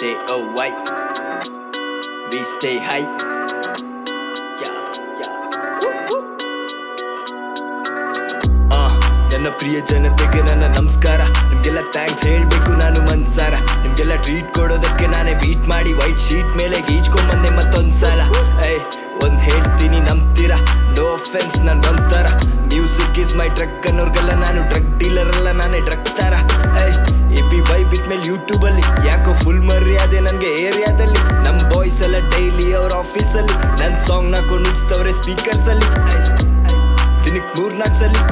J-O-Y. We stay high. ನನ್ನ ಪ್ರಿಯ ಜನತೆಗೆ ನನ್ನ ನಮಸ್ಕಾರ. ನಿಮ್ಗೆಲ್ಲ ಥ್ಯಾಂಕ್ಸ್ ಹೇಳ್ಬೇಕು ನಾನು ಮನ್ಸಾರ. ನಿಮ್ಗೆಲ್ಲ ಟ್ರೀಟ್ ಕೊಡೋದಕ್ಕೆ ನಾನೇ ಬೀಟ್ ಮಾಡಿ ವೈಟ್ ಶೀಟ್ ಮೇಲೆ ಗೀಚ್ಕೊಂಬಂದೆ ಮತ್ತೊಂದ್ಸಲ. ಒಂದ್ ಹೇಳ್ತೀನಿ ನಂಬ್ತೀರಾ, ನೋ ಅಫೆನ್ಸ್ ನನ್ ಒಂಥರ. ಮ್ಯೂಸಿಕ್ ಇಸ್ ಮೈ ಡ್ರಗ್ ಅನ್ನೋರ್ಗೆಲ್ಲ ನಾನು ಡ್ರಗ್ ಡೀಲರ್ ಅಲ್ಲ, ನಾನೇ ಡ್ರಗ್ ತರ. APY ಬಿಟ್ಮೇಲೆ ಯೂಟ್ಯೂಬ್ ಅಲ್ಲಿ ಯಾಕೋ ಫುಲ್ ಮರ್ಯಾದೆ ನನ್ಗೆ ಏರಿಯಾದಲ್ಲಿ. ನಮ್ ಬಾಯ್ಸ್ ಎಲ್ಲ ಡೈಲಿ ಅವ್ರ ಆಫೀಸಲ್ಲಿ ನನ್ ಸಾಂಗ್ ನ ನುಚ್ತವ್ರೆ ಸ್ಪೀಕರ್ಸ್ ಅಲ್ಲಿ. ದಿನಕ್ಕೆ 3-4 ಸಲಿ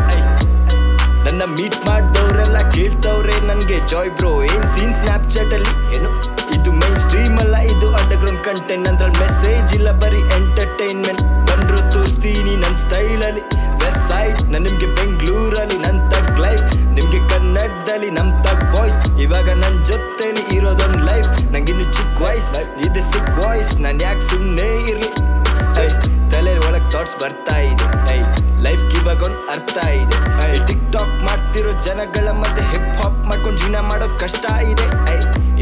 ನನ್ನ ಮೀಟ್ ಮಾಡ್ದವ್ರೆಲ್ಲ ಕೇಳ್ತವ್ರೆ ನನ್ಗೆ ಜಾಯ್ ಬ್ರೋ ಏನ್ ಸೀನ್ ಸ್ನ್ಯಾಪ್ಚಾಟ್ ಅಲ್ಲಿ. ಏನು ಇದು ಮೈನ್ ಸ್ಟ್ರೀಮ್ ಅಲ್ಲ, ಇದು ಅಂಡರ್ ಗ್ರೌಂಡ್ ಕಂಟೆಂಟ್. ಅದ್ರಲ್ಲಿ ಮೆಸೇಜ್ ಇಲ್ಲ, ಬರೀ ಎಂಟರ್ಟೈನ್ಮೆಂಟ್. ಬಂದ್ರು ತೋರಿಸ್ತೀನಿ ನನ್ ಸ್ಟೈಲ್ ಅಲ್ಲಿ. ವೆಸ್ಟ್ ಸೈಡ್ ನಾನು ನಿಮ್ಗೆ ಬೆಂಗಳೂರಲ್ಲಿ ನನ್ ತಗ್ ಲೈಫ್, ನಿಮ್ಗೆ ಕನ್ನಡದಲ್ಲಿ ನಮ್ ತಗ್ ಬಾಯ್ಸ್. ಇವಾಗ ನನ್ ಜೊತೆಲಿ ಇರೋದೊಂದ್ ಲೈಫ್. ನಂಗಿನ್ನು ಚಿಕ್ಕ ವಾಯ್ಸ್ ಇದೆ ಸಿಕ್ ವಾಯ್ಸ್, ನಾನ್ ಯಾಕೆ ಸುಮ್ಮನೆ ಇರ್ಲಿ. ತಲೆ ಒಳಗ್ ಥಾಟ್ಸ್ ಬರ್ತಾ ಇದೆ, ಲೈಫ್ ಇವಾಗ ಒಂದ್ ಅರ್ಥ ಇದೆ. ಟಿಕ್ ಟಾಕ್ ಮಾಡ್ತಿರೋ ಜನಗಳ ಮಧ್ಯೆ ಹಿಪ್ ಹಾಪ್ ಮಾಡ್ಕೊಂಡು ಜೀವನ ಮಾಡೋದ್ ಕಷ್ಟ ಇದೆ.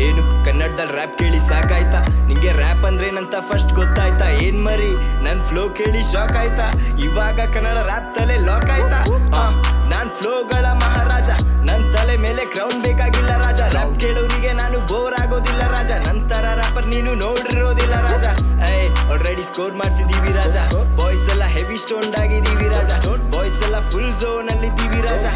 ಏನು ಕನ್ನಡದಲ್ಲಿ ರ್ಯಾಪ್ ಕೇಳಿ ಸಾಕಾಯ್ತಾ? ನಿಂಗೆ ರ್ಯಾಪ್ ಅಂದ್ರೆ ಏನಂತ ಫಸ್ಟ್ ಗೊತ್ತಾಯ್ತಾ? ಏನ್ ಮರಿ ನನ್ ಫ್ಲೋ ಕೇಳಿ ಶಾಕ್ ಆಯ್ತಾ? ಇವಾಗ ಕನ್ನಡ ರ್ಯಾಪ್ ತಲೆ ಲಾಕ್ ಆಯ್ತಾ? ನಾನ್ ಫ್ಲೋಗಳ ಮಹಾರಾಜ, ನನ್ ತಲೆ ಮೇಲೆ ಕ್ರೌನ್ ಬೇಕಾಗಿಲ್ಲ ರಾಜ. ರ್ಯಾಪ್ ಕೇಳೋರಿಗೆ ನಾನು ಬೋರ್ ಆಗೋದಿಲ್ಲ ರಾಜ, ನಂತರ ರ್ಯಾಪರ್ ನೀನು ನೋಡಿರೋದಿಲ್ಲ ರಾಜ. ಆಲ್ರೆಡಿ ಸ್ಕೋರ್ ಮಾಡ್ಸಿದೀವಿ ರಾಜ, ಬಾಯ್ಸ್ ಎಲ್ಲ ಹೆವಿ ಸ್ಟೋನ್ ಆಗಿದೀವಿ ರಾಜ. ಬಾಯ್ಸ್ ಎಲ್ಲ ಫುಲ್ ಝೋನ್ ಅಲ್ಲಿ ಇದ್ದೀವಿ ರಾಜ,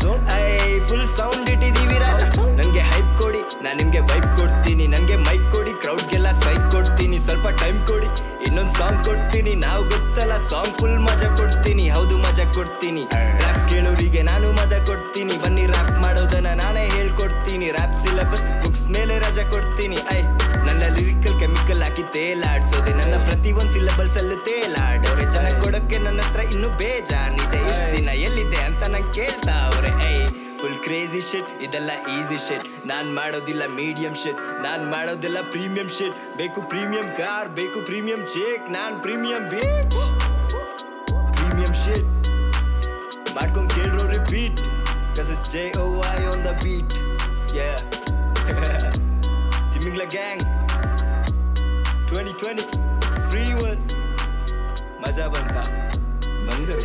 ಫುಲ್ ಸೌಂಡ್ ಇಟ್ಟಿದೀವಿ ರಾಜ. ನನ್ಗೆ ಹೈಪ್ ಕೊಡಿ, ನಾನ್ ನಿಮ್ಗೆ ವೈಪ್ ಕೊಡ್ತೀನಿ. ನನ್ಗೆ ಮೈಕ್ ಕೊಡಿ, ಕ್ರೌಡ್ಗೆಲ್ಲ ಸೈಕ್ ಕೊಡ್ತೀನಿ. ಸ್ವಲ್ಪ ಟೈಮ್ ಕೊಡಿ, ಇನ್ನೊಂದ್ ಸಾಂಗ್ ಕೊಡ್ತೀನಿ. ನಾವು ಗೊತ್ತಲ್ಲ ಸಾಂಗ್ ಫುಲ್ ಮಜಾ ಕೊಡ್ತೀನಿ. ಹೌದು ಮಜಾ ಕೊಡ್ತೀನಿ. ರ್ಯಾಪ್ ಕೇಳೋರಿಗೆ ನಾನು ಮಜಾ ಕೊಡ್ತೀನಿ. ಬನ್ನಿ ರ್ಯಾಪ್ ಮಾಡೋದನ್ನ ನಾನೇ ಹೇಳ್ಕೊಡ್ತೀನಿ. ರ್ಯಾಪ್ ಸಿಲೆಬಸ್ ಬುಕ್ಸ್ ಮೇಲೆ ರಜಾ ಕೊಡ್ತೀನಿ. ನನ್ನ ಲಿರಿಕಲ್ ಕೆಮಿಕಲ್ ಹಾಕಿ ತೇಲಾಡ್ಸೋದೆ, ನನ್ನ ಪ್ರತಿ ಒಂದ್ ಸಿಲೆಬಲ್ಸ್ ಅಲ್ಲೂ ತೇಲಾಡೋರೆ. ಜನ ಕೊಡೋಕೆ ನನ್ನ ಹತ್ರ ಇನ್ನು ಬೇಜಾನಿದೆ. ಎಷ್ಟು ದಿನ ಎಲ್ಲಿದೆ ಅಂತ ನಂಗೆ ಕೇಳ್ತಾವ್ರೆ. ಫುಲ್ ಕ್ರೇಜಿ ಶಿಟ್, ಇದೆಲ್ಲ ಈಸಿ ಶಿಟ್. ನಾನ್ ಮಾಡೋದಿಲ್ಲ ಮೀಡಿಯಂ ಶಿಟ್, ನಾನ್ ಮಾಡೋದಿಲ್ಲ ಪ್ರೀಮಿಯಂ ಶಿಟ್. ಬೇಕು ಪ್ರೀಮಿಯಂ ಕಾರ್, ಬೇಕು ಪ್ರೀಮಿಯಂ ಚೇಕ್, ನಾನ್ ಪ್ರೀಮಿಯಂ ಬೀಚ್. ಪ್ರೀಮಿಯಂ ಶಿಟ್ ಮಾಡ್ಕೊಂಡ್ ಕೇಳ್ರೋ repeat, cause it's J-O-Y on the beat. Yeah. Timingla gang 2020 free was ಮಜಾ ಬಂತ ಬಂದ್ರೆ